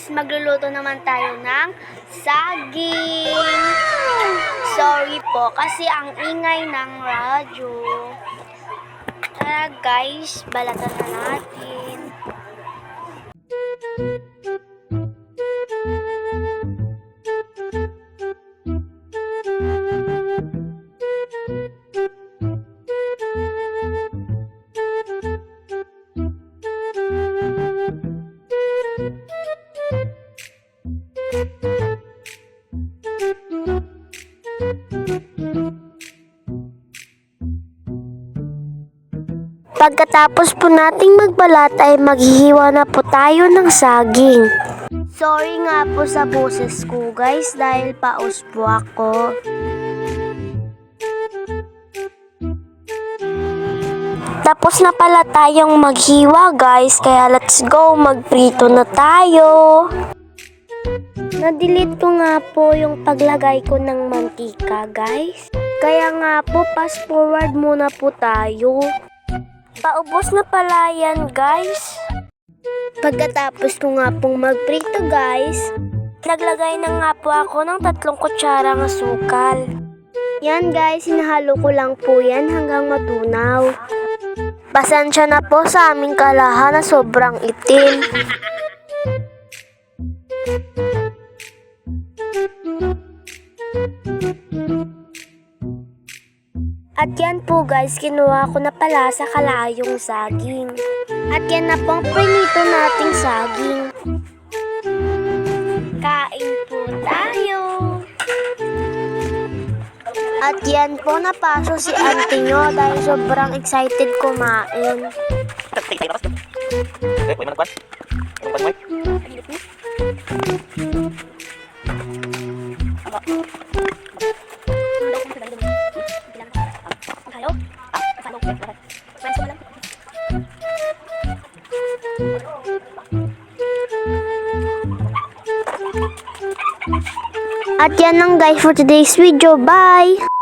guys, magluluto naman tayo ng saging. Sorry po kasi ang ingay ng radyo. Tara guys, balatan na natin. Pagkatapos po nating magbalat ay maghihiwa na po tayo ng saging. Sorry nga po sa boses ko guys dahil paus po ako. Tapos na pala tayong maghiwa guys, kaya let's go, magprito na tayo. Na-delete ko nga po yung paglagay ko ng mantika guys. Kaya nga po, fast forward muna po tayo. Paubos na pala yan guys. Pagkatapos ko nga pong magprito guys, naglagay na nga po ako ng 3 kutsarang asukal. Yan guys, hinahalo ko lang po yan hanggang matunaw. Pasensya na po sa aming kalahan na sobrang itim. At yan po guys, kinuha ko na pala sa kalayong saging. At yan na po ang prinito nating saging. Kain po tayo. At yan po, napaso si auntie nyo dahil sobrang excited kumain. At yan lang guys for today's video. Bye!